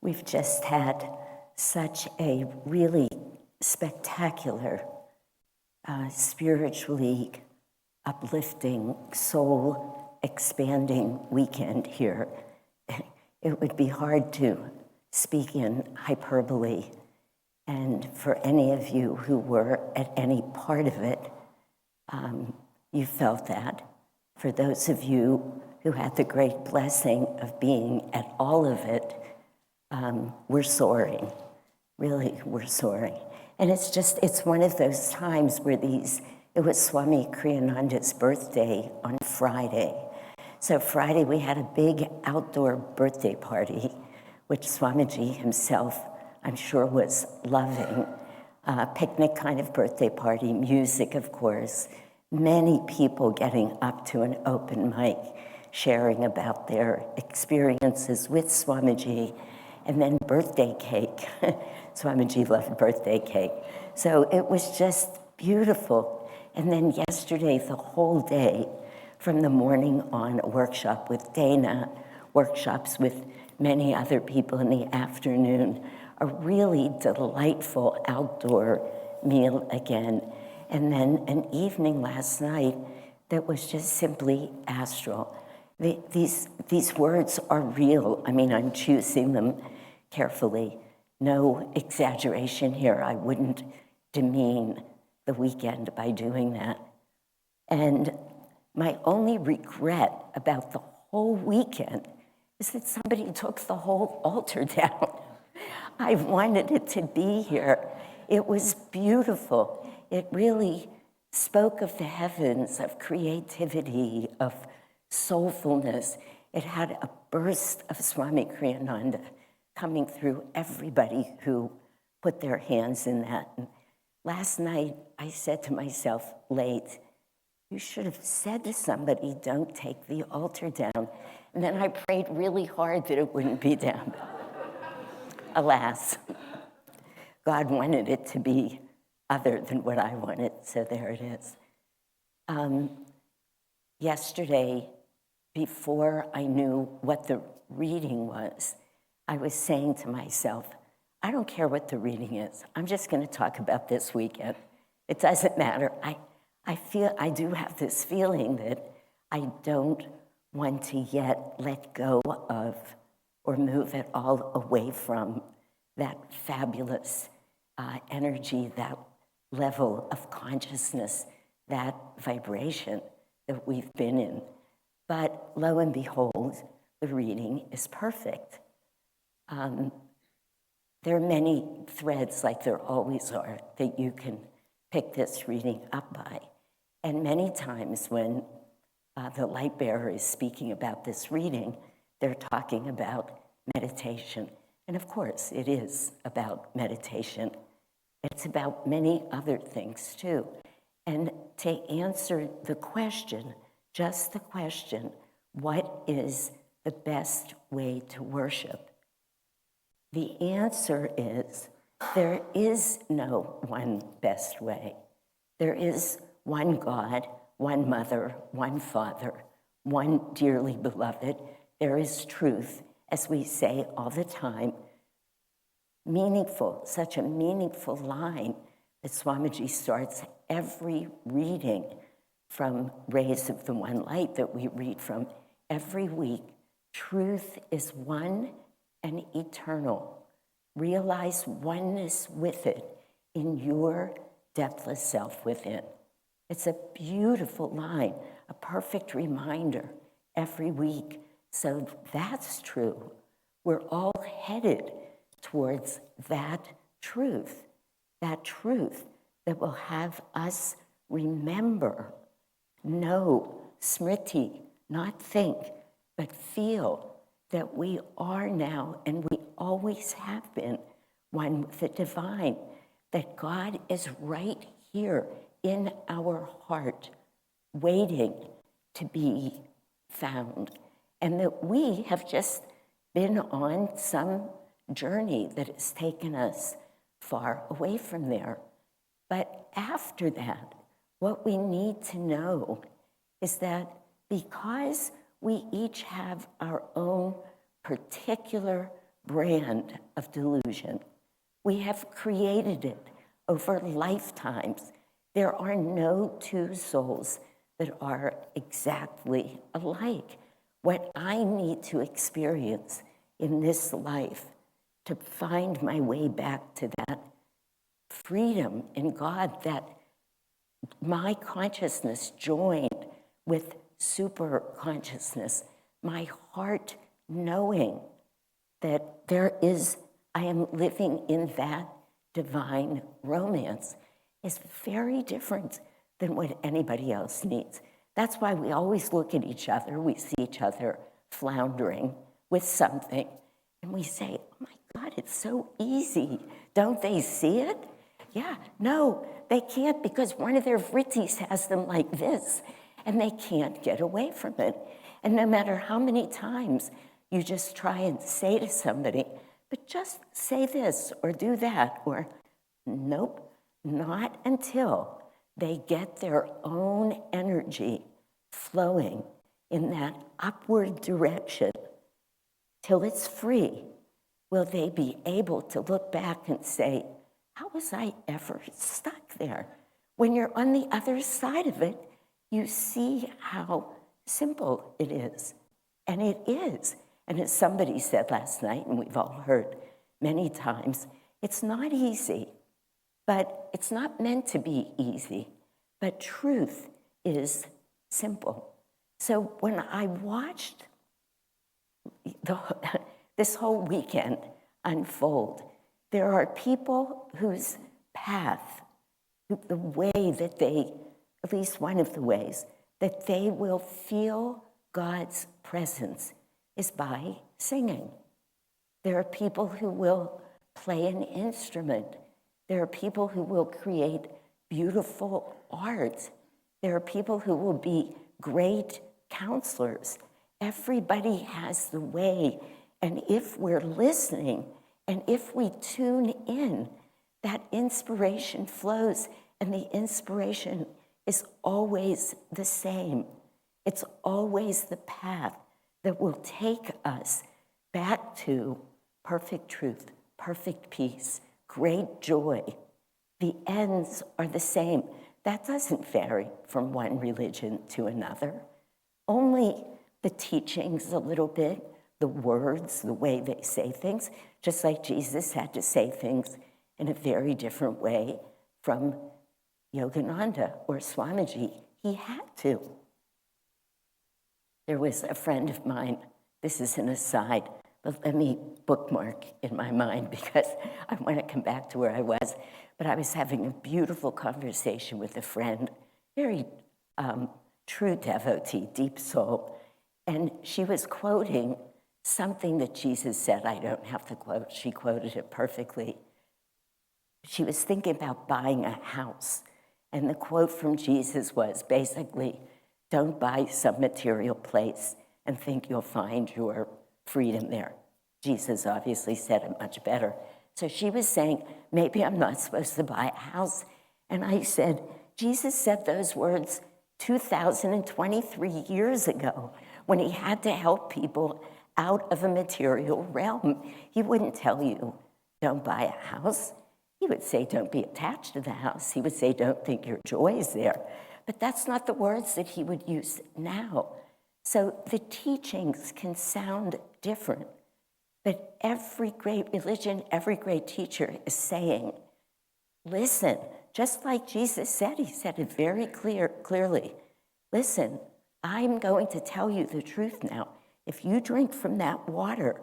We've just had such a really spectacular, spiritually uplifting, soul-expanding weekend here. It would be hard to speak in hyperbole, and for any of you who were at any part of it, you felt that. For those of you who had the great blessing of being at all of it, we're soaring. Really, we're soaring. And it's one of those times where it was Swami Kriyananda's birthday on Friday. So Friday we had a big outdoor birthday party, which Swamiji himself, I'm sure, was loving. Picnic kind of birthday party, music, of course. Many people getting up to an open mic, sharing about their experiences with Swamiji, and then birthday cake. Swamiji loved birthday cake. So it was just beautiful. And then yesterday, the whole day, from the morning on, a workshop with Dana, workshops with many other people in the afternoon, a really delightful outdoor meal again. And then an evening last night that was just simply astral. These words are real. I mean, I'm choosing them carefully. No exaggeration here. I wouldn't demean the weekend by doing that. And my only regret about the whole weekend is that somebody took the whole altar down. I wanted it to be here. It was beautiful. It really spoke of the heavens, of creativity, of soulfulness. It had a burst of Swami Kriyananda coming through everybody who put their hands in that. And last night, I said to myself late, you should have said to somebody, don't take the altar down. And then I prayed really hard that it wouldn't be down. Alas, God wanted it to be other than what I wanted, so there it is. Yesterday, before I knew what the reading was, I was saying to myself, I don't care what the reading is. I'm just going to talk about this weekend. It doesn't matter. I do have this feeling that I don't want to yet let go of or move at all away from that fabulous energy, that level of consciousness, that vibration that we've been in. But lo and behold, the reading is perfect. There are many threads, like there always are, that you can pick this reading up by. And many times when the light bearer is speaking about this reading, they're talking about meditation. And of course, it is about meditation. It's about many other things too. And to answer the question, just the question, what is the best way to worship? The answer is, there is no one best way. There is one God, one mother, one father, one dearly beloved. There is truth, as we say all the time. Meaningful, such a meaningful line that Swamiji starts every reading from Rays of the One Light that we read from every week. Truth is one and eternal. Realize oneness with it in your depthless self within. It's a beautiful line, a perfect reminder every week. So that's true. We're all headed towards that truth that will have us remember, know, smriti, not think, but feel that we are now, and we always have been, one with the divine, that God is right here in our heart, waiting to be found, and that we have just been on some journey that has taken us far away from there. But after that, what we need to know is that because we each have our own particular brand of delusion. We have created it over lifetimes. There are no two souls that are exactly alike. What I need to experience in this life to find my way back to that freedom in God, that my consciousness joined with super consciousness, my heart knowing that I am living in that divine romance, is very different than what anybody else needs. That's why we always look at each other, we see each other floundering with something, and we say, oh my God, it's so easy. Don't they see it? Yeah, no, they can't, because one of their fritzies has them like this, and they can't get away from it. And no matter how many times you just try and say to somebody, but just say this or do that, or nope, not until they get their own energy flowing in that upward direction till it's free, will they be able to look back and say, how was I ever stuck there? When you're on the other side of it, you see how simple it is. And it is. And as somebody said last night, and we've all heard many times, it's not easy, but it's not meant to be easy. But truth is simple. So when I watched this whole weekend unfold, there are people whose path, the way that they, at least one of the ways, that they will feel God's presence is by singing. There are people who will play an instrument. There are people who will create beautiful art. There are people who will be great counselors. Everybody has the way. And if we're listening, and if we tune in, that inspiration flows, and the inspiration is always the same. It's always the path that will take us back to perfect truth, perfect peace, great joy. The ends are the same. That doesn't vary from one religion to another. Only the teachings a little bit, the words, the way they say things, just like Jesus had to say things in a very different way from Yogananda or Swamiji. He had to. There was a friend of mine, this is an aside, but let me bookmark in my mind because I want to come back to where I was. But I was having a beautiful conversation with a friend, very true devotee, deep soul, and she was quoting something that Jesus said. I don't have to quote, she quoted it perfectly. She was thinking about buying a house, and the quote from Jesus was basically, don't buy some material place and think you'll find your freedom there. Jesus obviously said it much better. So she was saying, maybe I'm not supposed to buy a house. And I said, Jesus said those words 2023 years ago when he had to help people out of a material realm. He wouldn't tell you, don't buy a house. He would say, don't be attached to the house. He would say, don't think your joy is there. But that's not the words that he would use now. So the teachings can sound different, but every great religion, every great teacher is saying, listen, just like Jesus said, he said it very clearly. Listen, I'm going to tell you the truth now. If you drink from that water,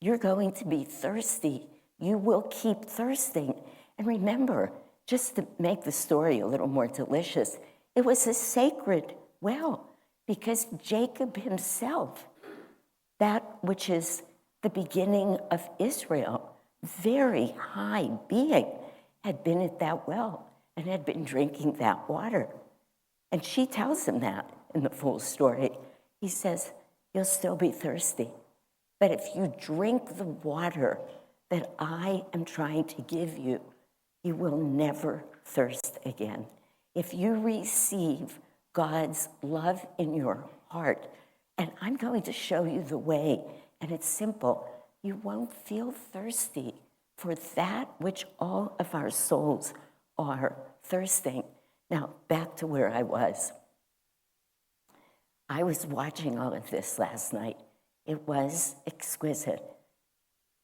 you're going to be thirsty. You will keep thirsting. And remember, just to make the story a little more delicious, it was a sacred well because Jacob himself, that which is the beginning of Israel, very high being, had been at that well and had been drinking that water. And she tells him that in the full story. He says, you'll still be thirsty. But if you drink the water that I am trying to give you, you will never thirst again. If you receive God's love in your heart, and I'm going to show you the way, and it's simple. you won't feel thirsty for that which all of our souls are thirsting. Now, back to where I was. I was watching all of this last night. It was exquisite.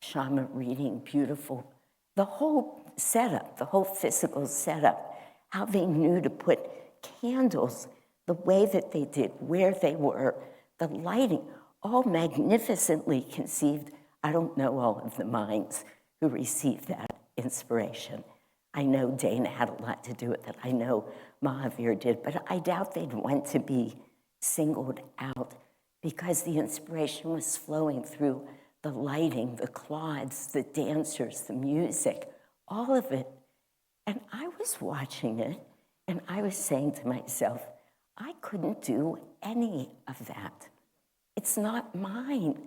Shama reading, beautiful. The whole setup, the whole physical setup, how they knew to put candles the way that they did, where they were, the lighting, all magnificently conceived. I don't know all of the minds who received that inspiration. I know Dana had a lot to do with it. I know Mahavir did, but I doubt they'd want to be singled out because the inspiration was flowing through the lighting, the cloths, the dancers, the music, all of it. And I was watching it, and I was saying to myself, I couldn't do any of that. It's not mine.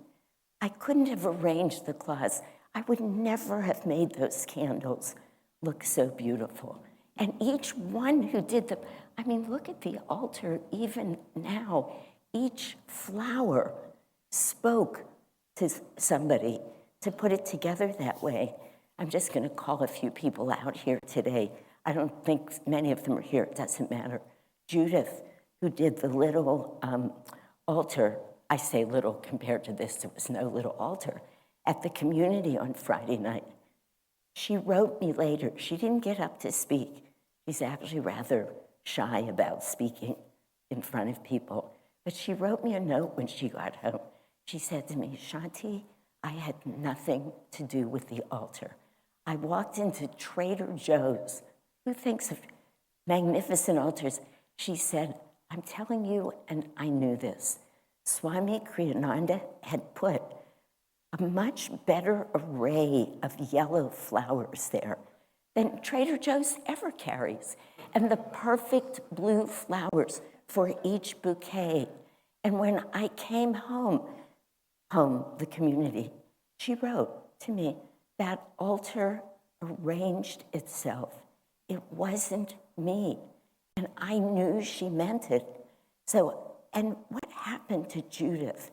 I couldn't have arranged the cloths. I would never have made those candles look so beautiful. And each one who did them, I mean, look at the altar even now. Each flower spoke to somebody to put it together that way. I'm just going to call a few people out here today. I don't think many of them are here. It doesn't matter. Judith, who did the little altar, I say little compared to this, there was no little altar, at the community on Friday night. She wrote me later. She didn't get up to speak. She's actually rather shy about speaking in front of people. But she wrote me a note when she got home. She said to me, Shanti, I had nothing to do with the altar. I walked into Trader Joe's. Who thinks of magnificent altars? She said, I'm telling you, and I knew this, Swami Kriyananda had put a much better array of yellow flowers there than Trader Joe's ever carries, and the perfect blue flowers for each bouquet. And when I came home, the community, she wrote to me, that altar arranged itself. It wasn't me. And I knew she meant it. So, and what happened to Judith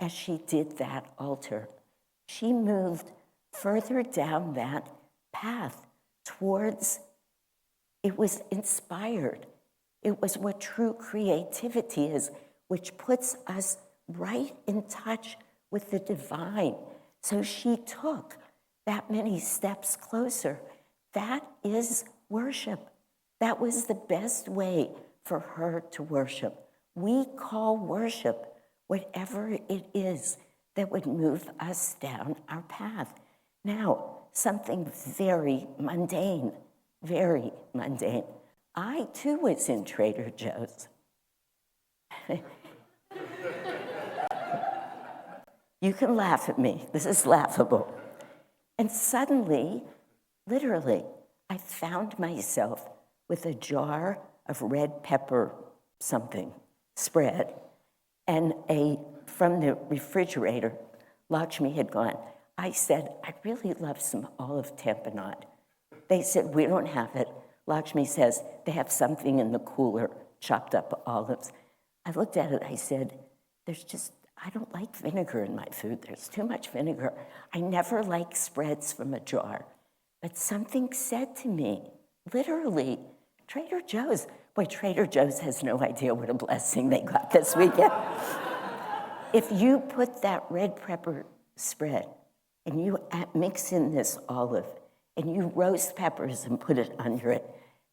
as she did that altar? She moved further down that path towards, it was inspired. It was what true creativity is, which puts us right in touch with the divine. So she took that many steps closer. That is worship. That was the best way for her to worship. We call worship whatever it is that would move us down our path. Now, something very mundane, very mundane. I too was in Trader Joe's. You can laugh at me. This is laughable. And suddenly, literally, I found myself with a jar of red pepper something spread, and from the refrigerator, Lakshmi had gone. I said, I really love some olive tamponade. They said, we don't have it. Lakshmi says, they have something in the cooler, chopped up olives. I looked at it, I said, I don't like vinegar in my food. There's too much vinegar. I never like spreads from a jar. But something said to me, literally, Trader Joe's. Boy, Trader Joe's has no idea what a blessing they got this weekend. If you put that red pepper spread and you mix in this olive and you roast peppers and put it under it,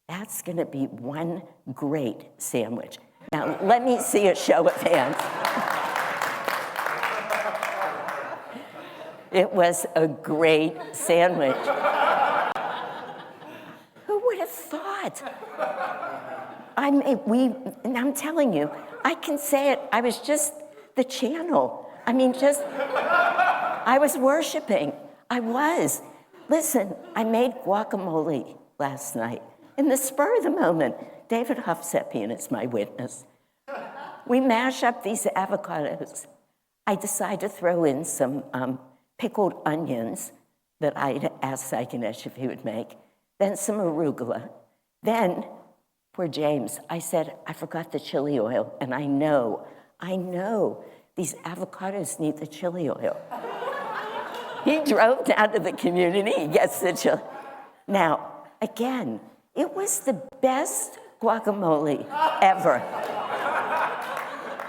that's going to be one great sandwich. Now, let me see a show of hands. It was a great sandwich. Who would have thought? I'm telling you, I can say it. I was just the channel. I was worshiping. I was. Listen, I made guacamole last night. In the spur of the moment, David Hovsepian is my witness. We mash up these avocados. I decide to throw in some pickled onions that I'd asked Sai Ganesh if he would make, then some arugula. Then, poor James, I said, I forgot the chili oil, and I know these avocados need the chili oil. He drove down to the community. He gets the chili. Now, again, it was the best guacamole ever.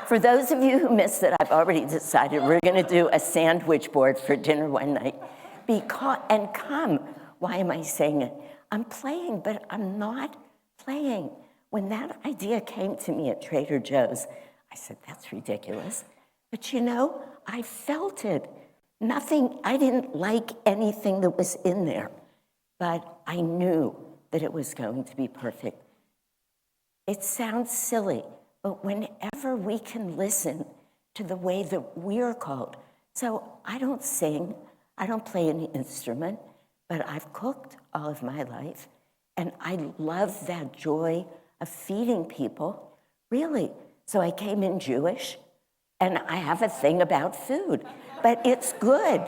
For those of you who missed it, I've already decided we're going to do a sandwich board for dinner one night. And come, why am I saying it? I'm playing, but I'm not playing. When that idea came to me at Trader Joe's, I said, that's ridiculous. But you know, I felt it. I didn't like anything that was in there, but I knew that it was going to be perfect. It sounds silly, but whenever we can listen to the way that we're called. So I don't sing, I don't play any instrument, but I've cooked all of my life, and I love that joy of feeding people, really. So I came in Jewish, and I have a thing about food, but it's good.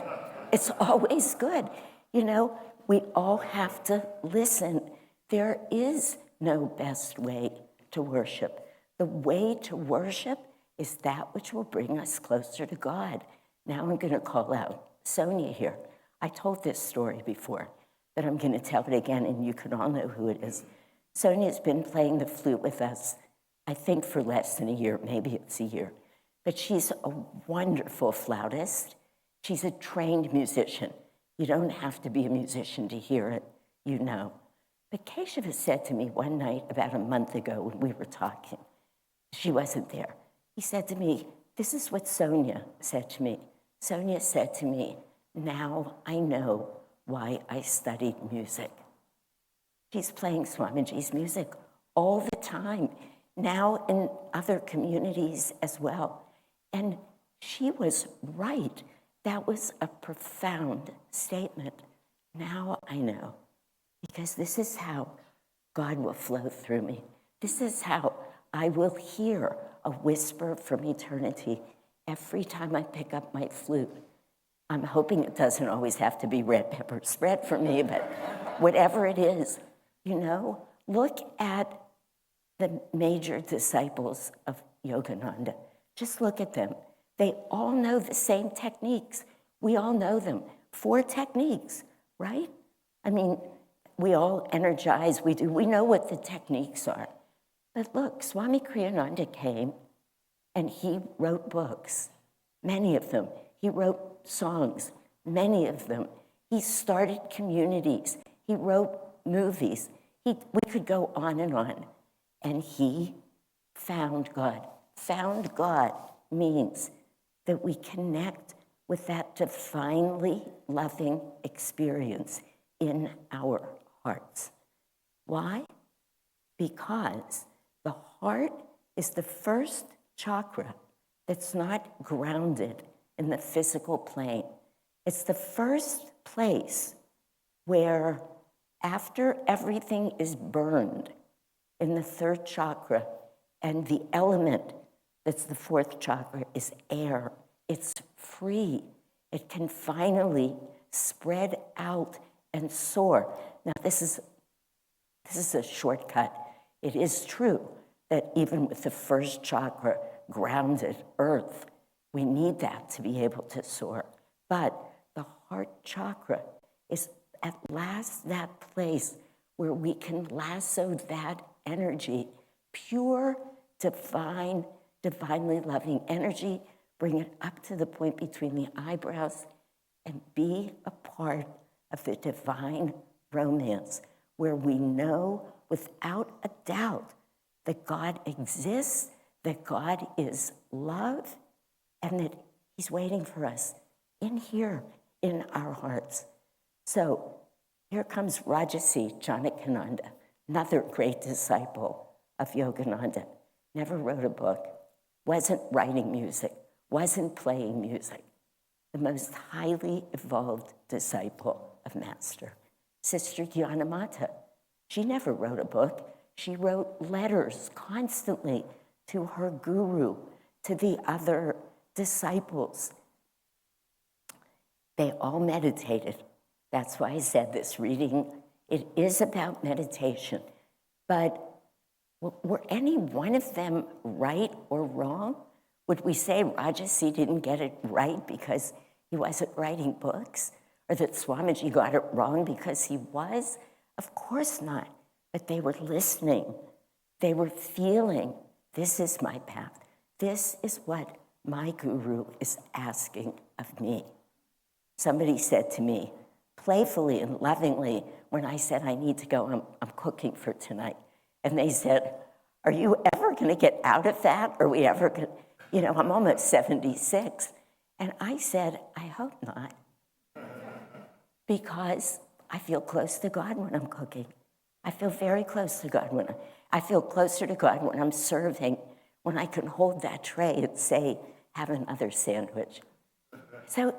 It's always good. You know, we all have to listen. There is no best way to worship. The way to worship is that which will bring us closer to God. Now I'm going to call out Sonia here. I told this story before, but I'm going to tell it again, and you can all know who it is. Sonia's been playing the flute with us, I think for less than a year, maybe it's a year. But she's a wonderful flautist. She's a trained musician. You don't have to be a musician to hear it, you know. But Keshava said to me one night about a month ago when we were talking, she wasn't there. He said to me, this is what Sonia said to me. Sonia said to me, now I know why I studied music. She's playing Swamiji's music all the time, now in other communities as well. And she was right. That was a profound statement. Now I know, because this is how God will flow through me. This is how I will hear a whisper from eternity every time I pick up my flute. I'm hoping it doesn't always have to be red pepper spread for me, but whatever it is, you know, look at the major disciples of Yogananda. Just look at them. They all know the same techniques. We all know them. 4 techniques, right? I mean, we all energize, we know what the techniques are. But look, Swami Kriyananda came and he wrote books, many of them. He wrote songs, many of them. He started communities. He wrote movies. We could go on. And he found God. Found God means that we connect with that divinely loving experience in our hearts. Why? Because the heart is the first chakra that's not grounded in the physical plane. It's the first place where, after everything is burned in the 3rd chakra, and the element that's the 4th chakra is air, it's free. It can finally spread out and soar. Now, this is a shortcut. It is true that even with the 1st chakra, grounded earth, we need that to be able to soar. But the heart chakra is at last that place where we can lasso that energy, pure, divinely loving energy, bring it up to the point between the eyebrows, and be a part of the divine romance where we know without a doubt that God exists, that God is love, and that he's waiting for us in here, in our hearts. So here comes Rajarsi Janakananda, another great disciple of Yogananda. Never wrote a book, wasn't writing music, wasn't playing music. The most highly evolved disciple of Master. Sister Gyanamata, she never wrote a book. She wrote letters constantly to her guru, to the other disciples. They all meditated. That's why I said this reading, it is about meditation. But were any one of them right or wrong? Would we say Rajarsi didn't get it right because he wasn't writing books, or that Swamiji got it wrong because he was? Of course not. But they were listening. They were feeling, this is my path. This is what my guru is asking of me. Somebody said to me, playfully and lovingly, when I said, I need to go, I'm cooking for tonight. And they said, are you ever going to get out of that? Are we ever going to, I'm almost 76. And I said, I hope not. Because I feel close to God when I'm cooking. I feel very close to God when I feel closer to God when I'm serving, when I can hold that tray and say, have another sandwich. So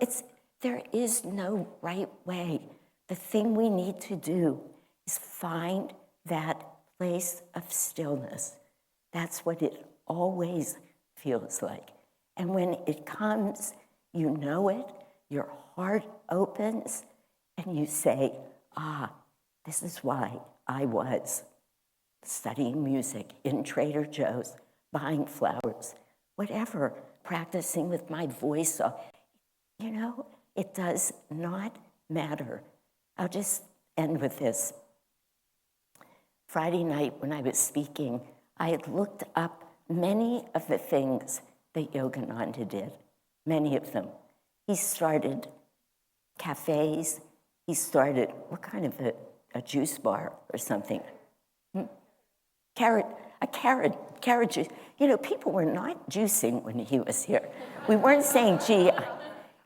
there is no right way. The thing we need to do is find that place of stillness. That's what it always feels like. And when it comes, you know it, your heart opens, and you say, this is why I was studying music in Trader Joe's, buying flowers, whatever, practicing with my voice off. It does not matter. I'll just end with this. Friday night when I was speaking, I had looked up many of the things that Yogananda did, many of them. He started cafes. He started, what kind of a juice bar or something? Carrot juice. People were not juicing when he was here. We weren't saying, gee,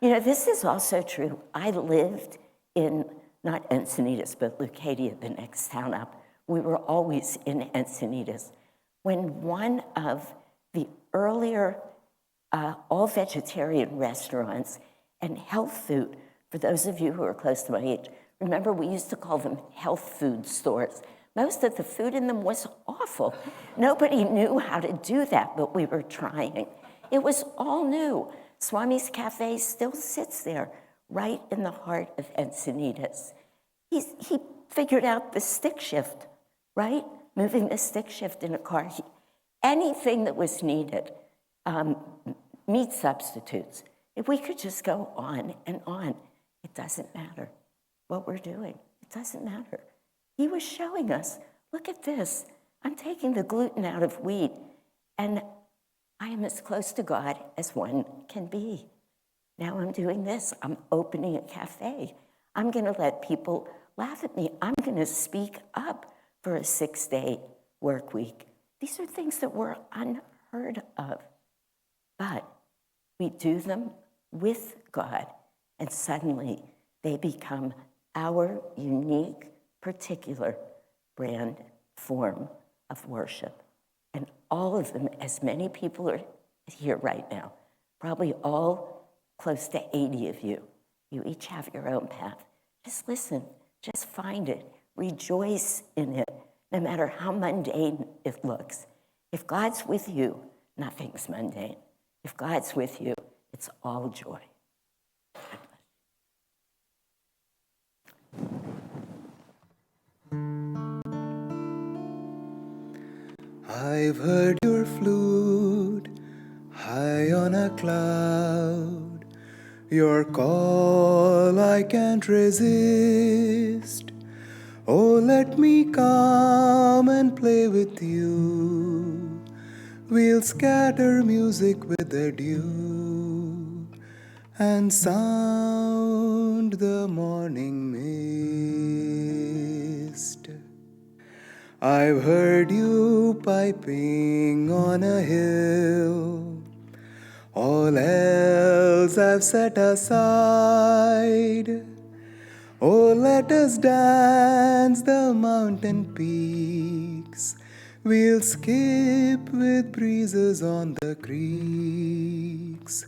this is also true. I lived in, not Encinitas, but Leucadia, the next town up. We were always in Encinitas. When one of the earlier all-vegetarian restaurants and health food, for those of you who are close to my age, remember we used to call them health food stores. Most of the food in them was awful. Nobody knew how to do that, but we were trying. It was all new. Swami's Cafe still sits there, right in the heart of Encinitas. He figured out the stick shift, right? Moving the stick shift in a car. Anything that was needed, meat substitutes. If we could just go on and on, it doesn't matter what we're doing. It doesn't matter. He was showing us, look at this. I'm taking the gluten out of wheat, and I am as close to God as one can be. Now I'm doing this. I'm opening a cafe. I'm going to let people laugh at me. I'm going to speak up for a 6-day work week. These are things that were unheard of. But we do them with God, and suddenly they become our unique, particular brand form of worship. And all of them, as many people are here right now, probably all close to 80 of you, you each have your own path. Just listen, just find it, rejoice in it, no matter how mundane it looks. If God's with you, nothing's mundane. If God's with you, it's all joy. I've heard your flute high on a cloud. Your call I can't resist. Oh, let me come and play with you. We'll scatter music with the dew and sound the morning mist. I've heard you piping on a hill. All else I've set aside. Oh, let us dance the mountain peaks. We'll skip with breezes on the creeks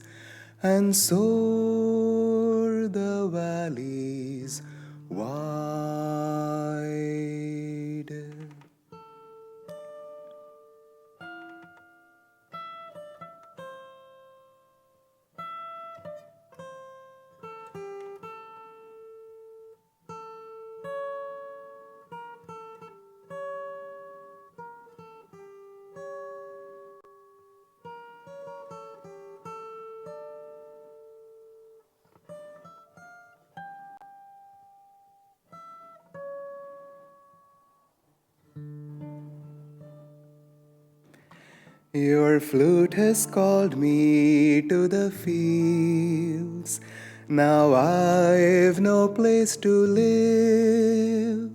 and soar the valleys wide. Your flute has called me to the fields. Now I've no place to live.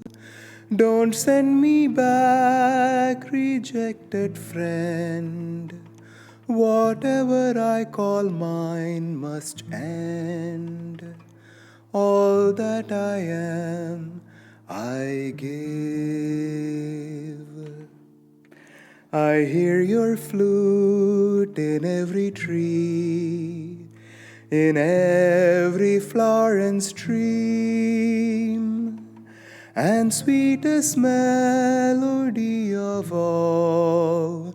Don't send me back, rejected friend. Whatever I call mine must end. All that I am, I give. I hear your flute in every tree, in every flower and stream, and sweetest melody of all,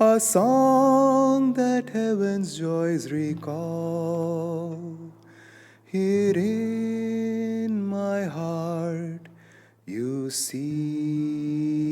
a song that heaven's joys recall. Here in my heart, you see.